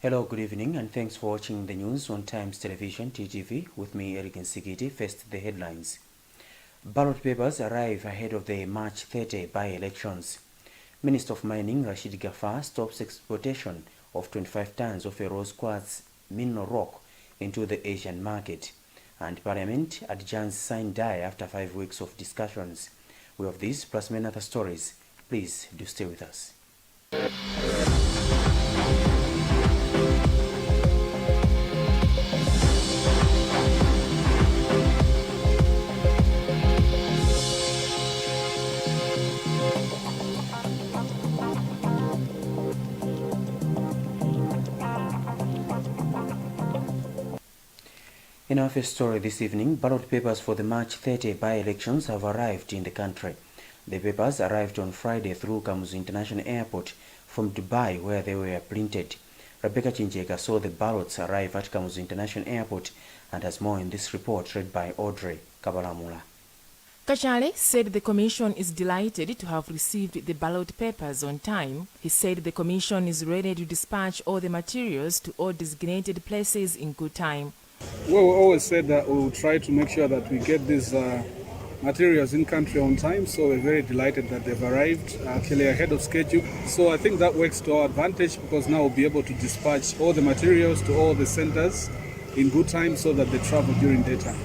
Hello, good evening, and thanks for watching the news on Times Television, TTV, with me, Eric Nsikiti. First, the headlines. Ballot papers arrive ahead of the March 30 by-elections. Minister of Mining Rashid Gafar stops exportation of 25 tons of a rose quartz mineral rock into the Asian market. And Parliament adjourns sign die after 5 weeks of discussions. We have this plus many other stories. Please do stay with us. In our first story this evening, ballot papers for the March 30 by-elections have arrived in the country. The papers arrived on Friday through Kamuzu International Airport from Dubai, where they were printed. Rebecca Chinjeka saw the ballots arrive at Kamuzu International Airport and has more in this report read by Audrey Kabalamula. Kachale said the Commission is delighted to have received the ballot papers on time. He said the Commission is ready to dispatch all the materials to all designated places in good time. Well, we always said that we will try to make sure that we get these materials in country on time, so we're very delighted that they've arrived actually ahead of schedule. So I think that works to our advantage because now we'll be able to dispatch all the materials to all the centers in good time so that they travel during daytime.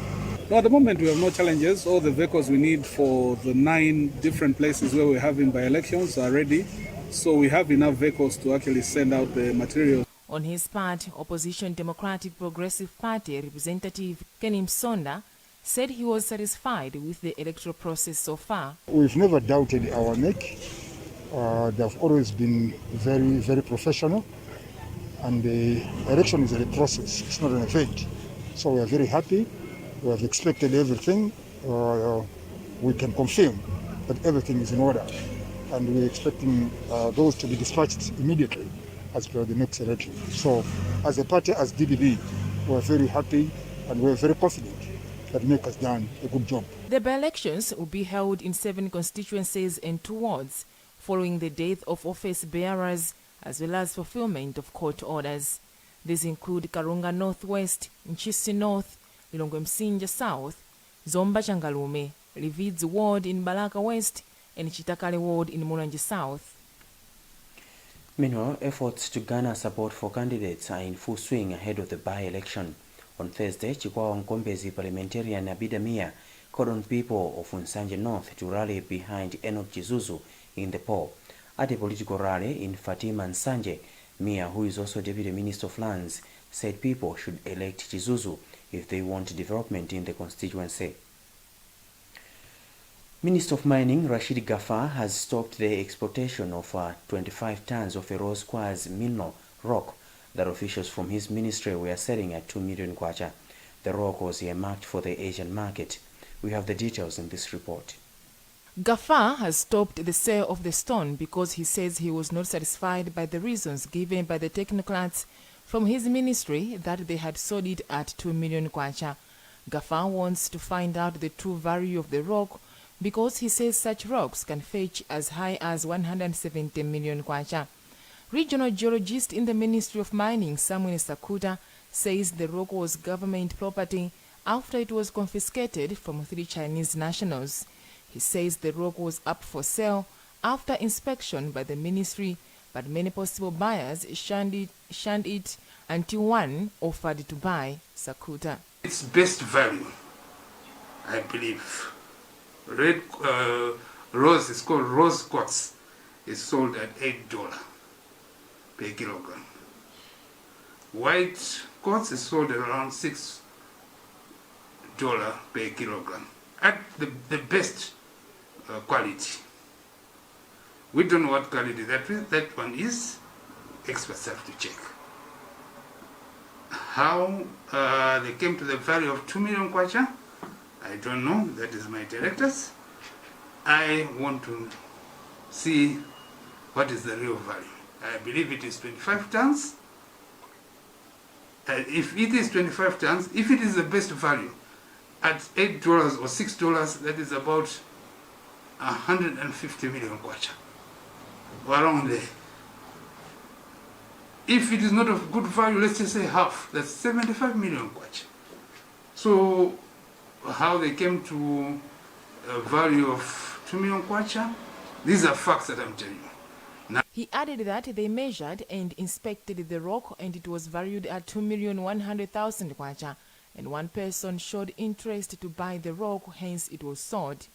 Now, at the moment, we have no challenges. All the vehicles we need for the 9 different places where we're having by-elections are ready. So we have enough vehicles to actually send out the materials. On his part, Opposition Democratic Progressive Party representative Kenny Msonda said he was satisfied with the electoral process so far. We've never doubted our NEC. They've always been very, very professional. And the election is a process, it's not an event. So we are very happy. We have expected everything. We can confirm that everything is in order. And we're expecting those to be dispatched immediately as per the next election. So as a party, as DBB, we're very happy and we're very confident that NEC has done a good job. The by-elections will be held in 7 constituencies and 2 wards, following the death of office bearers as well as fulfillment of court orders. These include Karunga Northwest, Nchisi North, Lilongwe Msinja South, Zomba Changalume, Lividzi Ward in Balaka West, and Chitakale Ward in Mulanje South. Meanwhile, efforts to garner support for candidates are in full swing ahead of the by-election. On Thursday, Chikwawa Nkombezi parliamentarian Abida Mia called on people of Nsanje North to rally behind Enoch Chizuzu in the poll. At a political rally in Fatima Nsanje, Mia, who is also Deputy Minister of Lands, said people should elect Chizuzu if they want development in the constituency. Minister of Mining Rashid Gafar has stopped the exportation of 25 tons of a rose quartz mineral rock that officials from his ministry were selling at 2 million kwacha. The rock was earmarked for the Asian market. We have the details in this report. Gafar has stopped the sale of the stone because he says he was not satisfied by the reasons given by the technocrats from his ministry that they had sold it at 2 million kwacha. Gafar wants to find out the true value of the rock because he says such rocks can fetch as high as 170 million kwacha. Regional geologist in the Ministry of Mining, Samuel Sakuta, says the rock was government property after it was confiscated from 3 Chinese nationals. He says the rock was up for sale after inspection by the ministry, but many possible buyers shunned it until one offered to buy. Sakuta. Its best value, I believe. Red rose is called rose quartz. Is sold at $8 per kilogram. White quartz is sold at around $6 per kilogram at the best quality. We don't know what quality that one is. Experts have to check. How they came to the value of 2 million kwacha, I don't know. That is my directors. I want to see what is the real value. I believe it is 25 tons. If it is 25 tons, if it is the best value, at $8 or $6, that is about 150 million kwacha, or around there. If it is not of good value, let's just say half, that's 75 million kwacha. So how they came to a value of 2 million kwacha, these are facts that I'm telling you. He added that they measured and inspected the rock and it was valued at 2,100,000 kwacha, and one person showed interest to buy the rock, hence it was sold.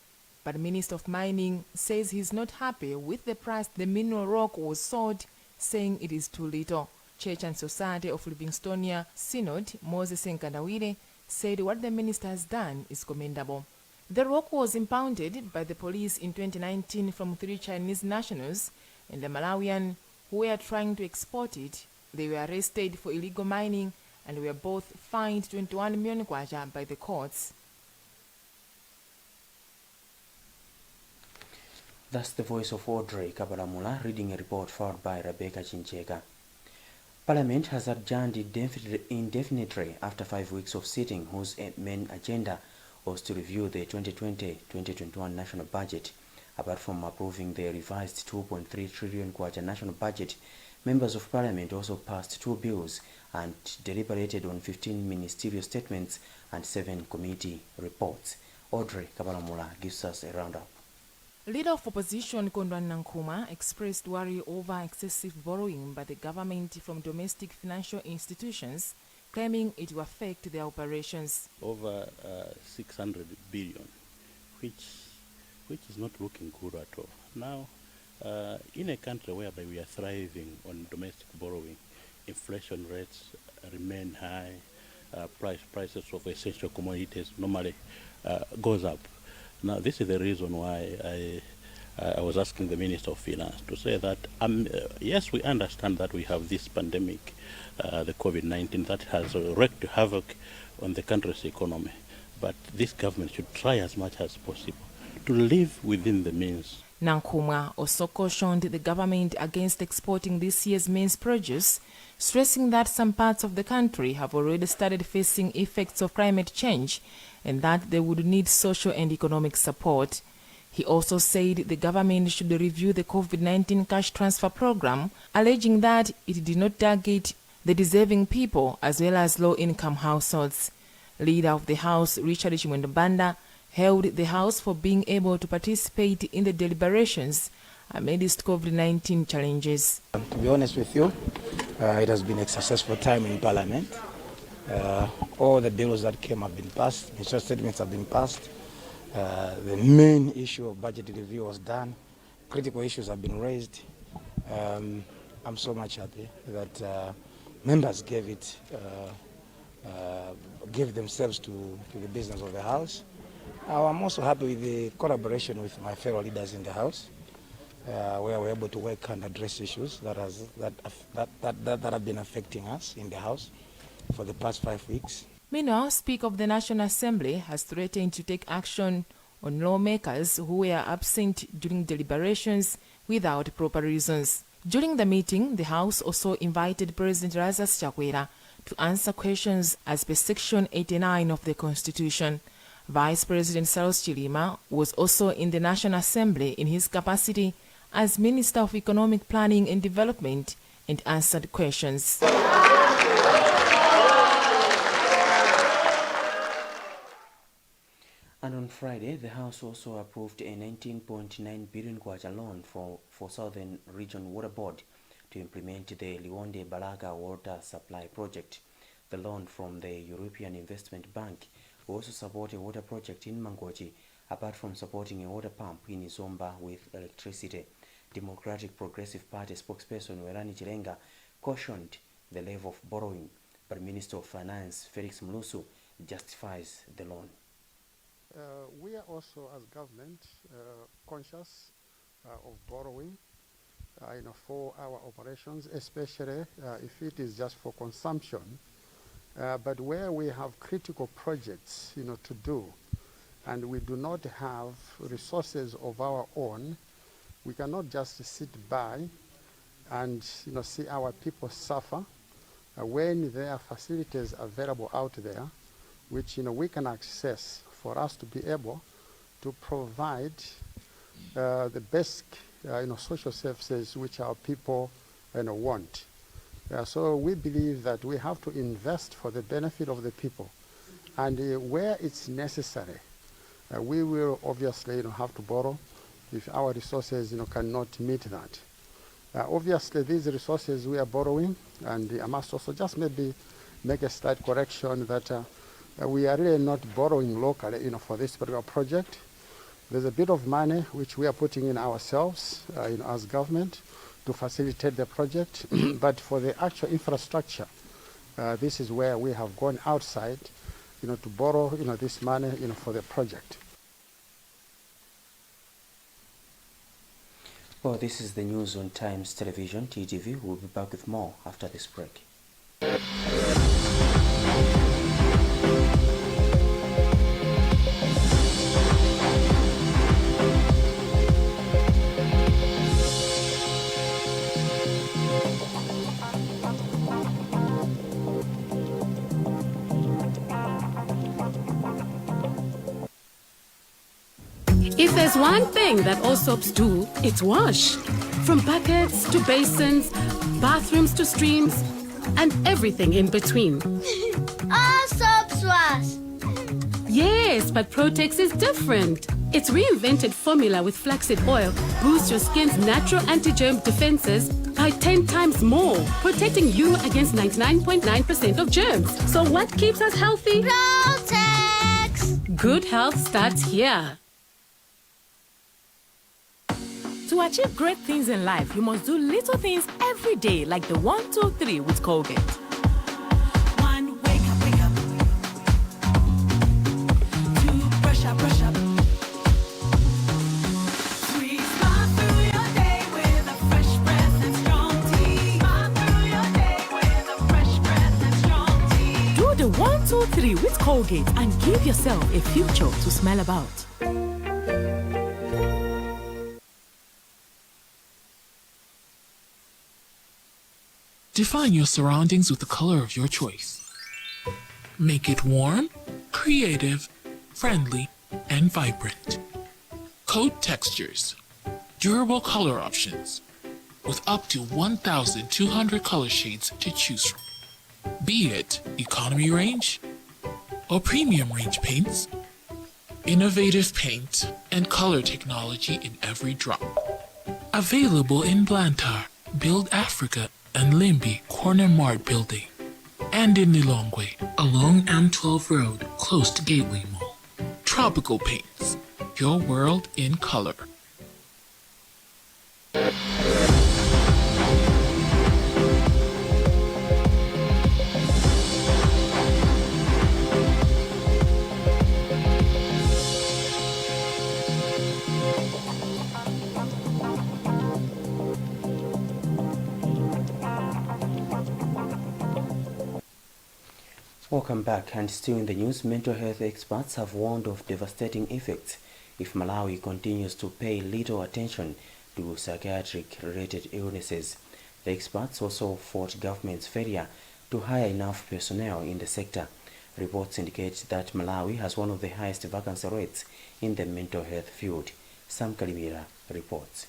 But the Minister of Mining says he's not happy with the price the mineral rock was sold, saying it is too little. Church and Society of Livingstonia Synod Moses Nkandawire said what the minister has done is commendable. The rock was impounded by the police in 2019 from 3 Chinese nationals, and the Malawian who were trying to export it. They were arrested for illegal mining and were both fined 21 million kwacha by the courts. That's the voice of Audrey Kabalamula reading a report filed by Rebecca Chincheka. Parliament has adjourned indefinitely after 5 weeks of sitting, whose main agenda was to review the 2020-2021 national budget. Apart from approving the revised 2.3 trillion kwacha national budget, members of Parliament also passed 2 bills and deliberated on 15 ministerial statements and 7 committee reports. Audrey Kabalamula gives us a roundup. Leader of Opposition Kondwan Nankuma expressed worry over excessive borrowing by the government from domestic financial institutions, claiming it will affect their operations. Over 600 billion, which is not looking good at all. Now, in a country whereby we are thriving on domestic borrowing, inflation rates remain high, prices of essential commodities normally goes up. Now, this is the reason why I was asking the Minister of Finance to say that, yes, we understand that we have this pandemic, the COVID-19, that has wreaked havoc on the country's economy, but this government should try as much as possible to live within the means. Nankuma also cautioned the government against exporting this year's maize produce, stressing that some parts of the country have already started facing effects of climate change and that they would need social and economic support. He also said the government should review the COVID-19 cash transfer program, alleging that it did not target the deserving people as well as low-income households. Leader of the House, Richard Chimwendobanda, hailed the House for being able to participate in the deliberations amidst COVID-19 challenges. To be honest with you, it has been a successful time in Parliament. All the bills that came have been passed, ministerial statements have been passed. The main issue of budget review was done. Critical issues have been raised. I'm so much happy that members gave themselves to the business of the House. I'm also happy with the collaboration with my fellow leaders in the House, where we're able to work and address issues that have been affecting us in the House for the past 5 weeks. Meanwhile, Speaker of the National Assembly has threatened to take action on lawmakers who were absent during deliberations without proper reasons. During the meeting, the House also invited President Lazarus Chakwera to answer questions as per Section 89 of the Constitution. Vice President Saulos Chilima was also in the National Assembly in his capacity as Minister of Economic Planning and Development and answered questions. And on Friday, the House also approved a 19.9 billion kwacha loan for Southern Region Water Board to implement the Liwonde Balaga water supply project. The loan from the European Investment Bank will also support a water project in Mangochi, apart from supporting a water pump in Izomba with electricity. Democratic Progressive Party spokesperson Welani Chilenga cautioned the level of borrowing, but Minister of Finance Felix Mlusu justifies the loan. We are also, as government, conscious of borrowing, for our operations, especially if it is just for consumption. But where we have critical projects, to do, and we do not have resources of our own, we cannot just sit by and, see our people suffer when there are facilities available out there, which, we can access for us to be able to provide the basic, social services which our people, want. So we believe that we have to invest for the benefit of the people. And where it's necessary, we will obviously have to borrow if our resources cannot meet that. Obviously, these resources we are borrowing, and I must also just maybe make a slight correction that we are really not borrowing locally for this particular project. There's a bit of money which we are putting in ourselves as government to facilitate the project, but for the actual infrastructure, this is where we have gone outside to borrow this money for the project. Well, this is the news on Times Television, TGV. We'll be back with more after this break. If there's one thing that all soaps do, it's wash. From buckets to basins, bathrooms to streams, and everything in between. All soaps wash. Yes, but Protex is different. Its reinvented formula with flaxseed oil boosts your skin's natural anti-germ defenses by 10 times more, protecting you against 99.9% of germs. So what keeps us healthy? Protex! Good health starts here. To achieve great things in life, you must do little things every day, like the 1, 2, 3 with Colgate. 1, wake up, wake up. 2, brush up, brush up. 3, smile through your day with a fresh breath and strong tea. Smile through your day with a fresh breath and strong tea. Do the 1, 2, 3 with Colgate and give yourself a future to smile about. Define your surroundings with the color of your choice. Make it warm, creative, friendly, and vibrant. Coat textures, durable color options, with up to 1,200 color shades to choose from. Be it economy range or premium range paints, innovative paint and color technology in every drop. Available in Blantyre, Build Africa, and Limby Corner Mart Building, and in Lilongwe along M12 Road close to Gateway Mall. Tropical Paints, your world in color. Welcome back, and still in the news, mental health experts have warned of devastating effects if Malawi continues to pay little attention to psychiatric-related illnesses. The experts also fought government's failure to hire enough personnel in the sector. Reports indicate that Malawi has one of the highest vacancy rates in the mental health field. Sam Kalimira reports.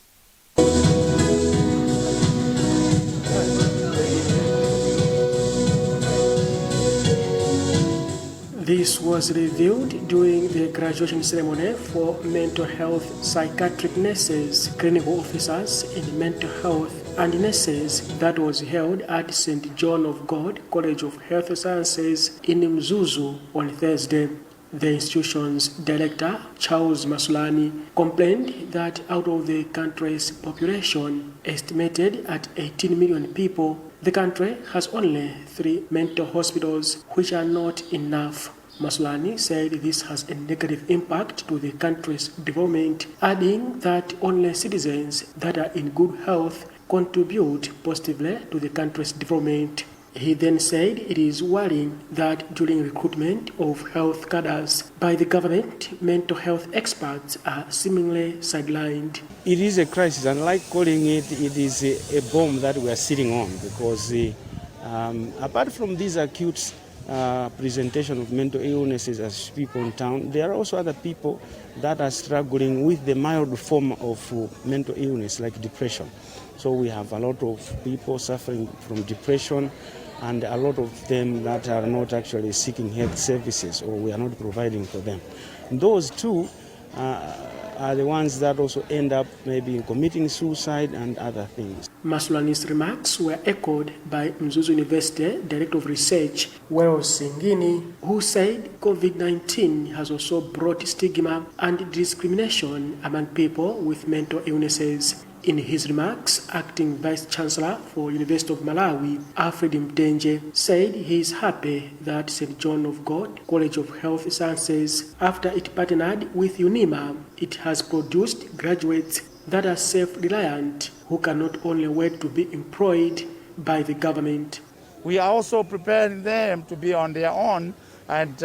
This was revealed during the graduation ceremony for mental health psychiatric nurses, clinical officers in mental health and nurses that was held at St. John of God College of Health Sciences in Mzuzu on Thursday. The institution's director, Charles Masulani, complained that out of the country's population, estimated at 18 million people, the country has only 3 mental hospitals, which are not enough. Masulani said this has a negative impact to the country's development, adding that only citizens that are in good health contribute positively to the country's development. He then said it is worrying that during recruitment of health cadres by the government, mental health experts are seemingly sidelined. It is a crisis, and like calling it, it is a bomb that we are sitting on, because apart from these acute presentation of mental illnesses as people in town, there are also other people that are struggling with the mild form of mental illness like depression. So we have a lot of people suffering from depression, and a lot of them that are not actually seeking health services, or we are not providing for them. Those two are the ones that also end up maybe committing suicide and other things. Masulani's remarks were echoed by Mzuzu University Director of Research, Wells Singini, who said COVID-19 has also brought stigma and discrimination among people with mental illnesses. In his remarks, Acting Vice Chancellor for University of Malawi, Alfred Mtenje, said he is happy that St. John of God College of Health Sciences, after it partnered with UNIMA, it has produced graduates that are self-reliant, who can not only wait to be employed by the government. We are also preparing them to be on their own and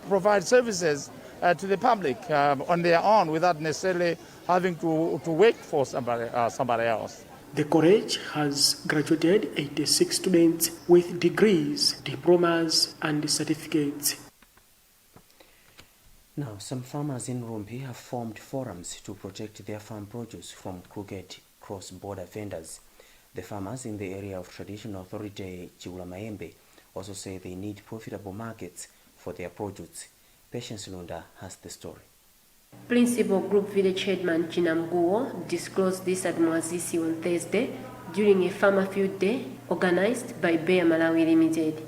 provide services to the public on their own without necessarily having to wait for somebody else. The college has graduated 86 students with degrees, diplomas, and certificates. Now, some farmers in Rumpi have formed forums to protect their farm produce from crooked cross-border vendors. The farmers in the area of traditional authority Chiulamayembe also say they need profitable markets for their produce. Patience Lunda has the story. Principal Group Village Headman Chinamguo disclosed this at Mwazisi on Thursday during a farmer field day organized by Bayer Malawi Limited.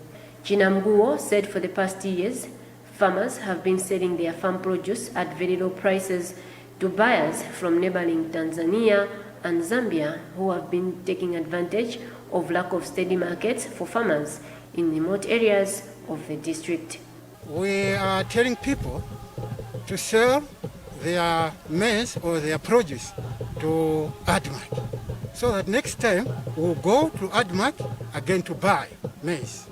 Chinamguo said for the past years, farmers have been selling their farm produce at very low prices to buyers from neighboring Tanzania and Zambia, who have been taking advantage of lack of steady markets for farmers in remote areas of the district. We are telling people to sell their maize or their produce to ADMAT, so that next time we'll go to ADMAT again to buy maize.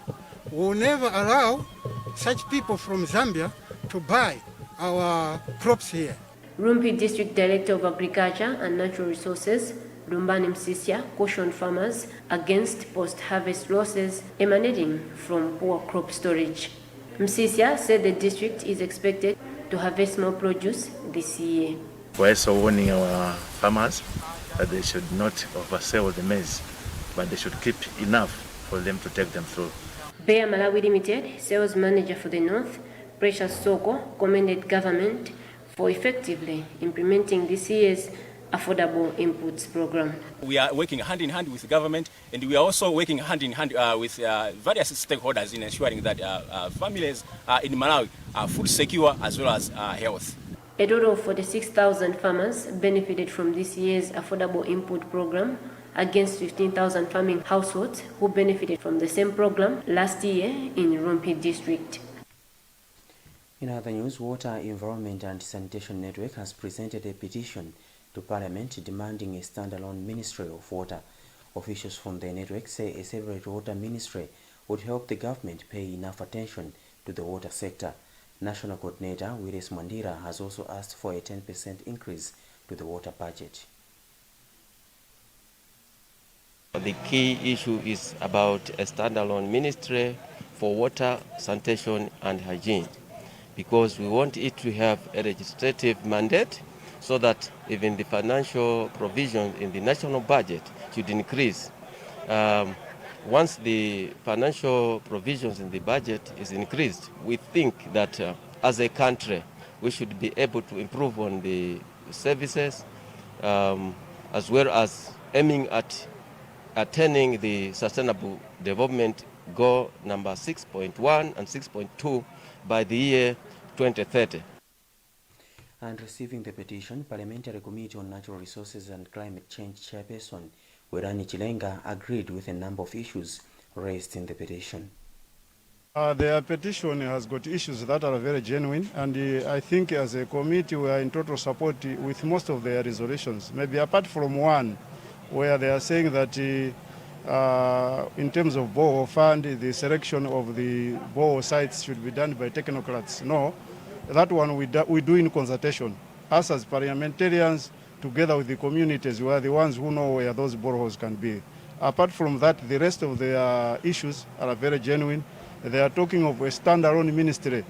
We'll never allow such people from Zambia to buy our crops here. Rumpi District Director of Agriculture and Natural Resources, Lumbani Msisia, cautioned farmers against post-harvest losses emanating from poor crop storage. Msisia said the district is expected to harvest more produce this year. We're also warning our farmers that they should not oversell the maize, but they should keep enough for them to take them through. Bayer Malawi Limited sales manager for the North, Precious Soko, commended government for effectively implementing this year's affordable inputs program. We are working hand in hand with the government, and we are also working hand in hand with various stakeholders in ensuring that families in Malawi are food secure as well as health. A total of 46,000 farmers benefited from this year's affordable input program, against 15,000 farming households who benefited from the same program last year in Rumpi district. In other news, Water, Environment and Sanitation Network has presented a petition to Parliament demanding a standalone Ministry of Water. Officials from the network say a separate water ministry would help the government pay enough attention to the water sector. National Coordinator Willis Mandira has also asked for a 10% increase to the water budget. The key issue is about a standalone ministry for water, sanitation and hygiene, because we want it to have a legislative mandate so that even the financial provisions in the national budget should increase. Once the financial provisions in the budget is increased, we think that as a country we should be able to improve on the services as well as aiming at attaining the Sustainable Development Goal number 6.1 and 6.2 by the year 2030. And receiving the petition, Parliamentary Committee on Natural Resources and Climate Change Chairperson Werani Chilenga agreed with a number of issues raised in the petition. Their petition has got issues that are very genuine, and I think as a committee we are in total support with most of their resolutions, maybe apart from one where they are saying that in terms of borehole fund, the selection of the borehole sites should be done by technocrats. No, that one we do in consultation. Us as parliamentarians, together with the communities, we are the ones who know where those boreholes can be. Apart from that, the rest of the issues are very genuine. they are talking of a standalone ministry.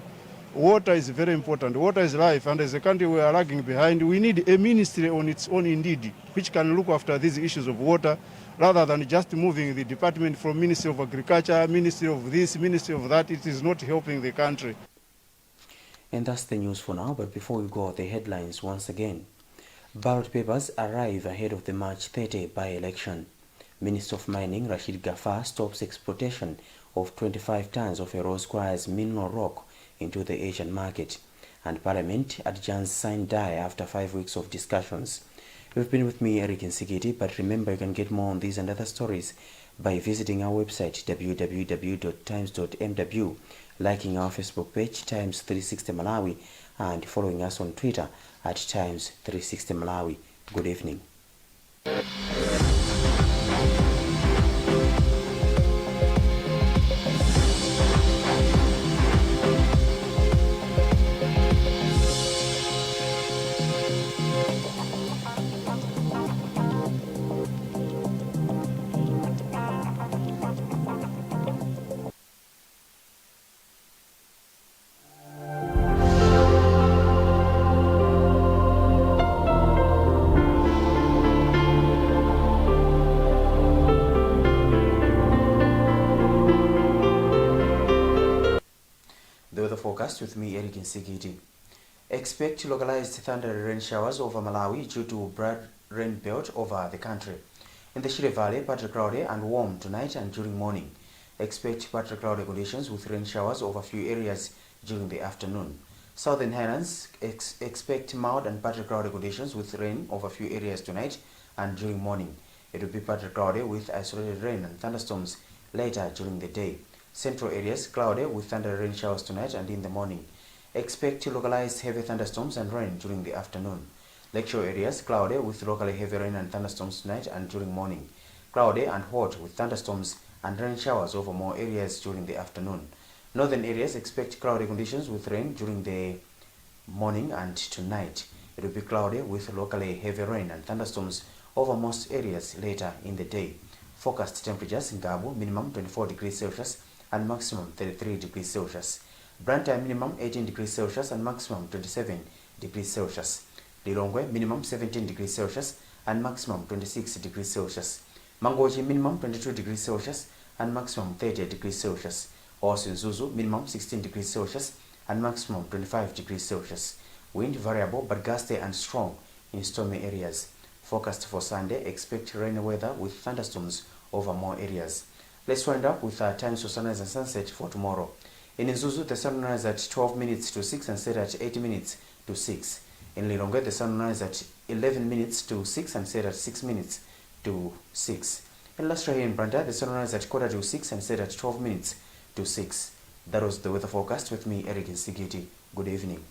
Water is very important. Water is life, and as a country we are lagging behind. We need a ministry on its own indeed, which can look after these issues of water, rather than just moving the department from Ministry of Agriculture, Ministry of this, Ministry of that. It is not helping the country. And that's the news for now, but before we go, the headlines once again. Ballot papers arrive ahead of the March 30 by-election. Minister of Mining Rashid Gafar stops exportation of 25 tons of a Rose-Quartz mineral rock into the Asian market. And Parliament adjourns sign die after 5 weeks of discussions. You've been with me, Eric Nsigiti, but remember you can get more on these and other stories by visiting our website www.times.mw, liking our Facebook page Times 360 Malawi, and following us on Twitter at Times 360 Malawi. Good evening. The weather forecast with me, Eric Nsigiti. Expect localized thundery rain showers over Malawi due to broad rain belt over the country. In the Shire Valley, partly cloudy and warm tonight and during morning. Expect partly cloudy conditions with rain showers over few areas during the afternoon. Southern Highlands expect mild and partly cloudy conditions with rain over few areas tonight and during morning. It will be partly cloudy with isolated rain and thunderstorms later during the day. Central areas cloudy with thundery rain showers tonight and in the morning. Expect localized heavy thunderstorms and rain during the afternoon. Lakeshore areas cloudy with locally heavy rain and thunderstorms tonight and during morning. Cloudy and hot with thunderstorms and rain showers over more areas during the afternoon. Northern areas expect cloudy conditions with rain during the morning and tonight. It will be cloudy with locally heavy rain and thunderstorms over most areas later in the day. Forecast temperatures in Gabu minimum 24 degrees Celsius and maximum 33 degrees Celsius. Blantyre minimum 18 degrees Celsius and maximum 27 degrees Celsius. Lilongwe minimum 17 degrees Celsius and maximum 26 degrees Celsius. Mangochi minimum 22 degrees Celsius and maximum 30 degrees Celsius. Also in Zuzu minimum 16 degrees Celsius and maximum 25 degrees Celsius. Wind variable but gusty and strong in stormy areas. Forecast for Sunday, expect rainy weather with thunderstorms over more areas. Let's wind up with our times for sunrise and sunset for tomorrow. In Nzuzu, the sun will rise at 12 minutes to 6 and set at 8 minutes to 6. In Lilongwe, the sun will rise at 11 minutes to 6 and set at 6 minutes to 6. In Lastra here in Blantyre, the sun will rise at 4:45 and set at 12 minutes to 6. That was the weather forecast with me, Eric Nsigiti. Good evening.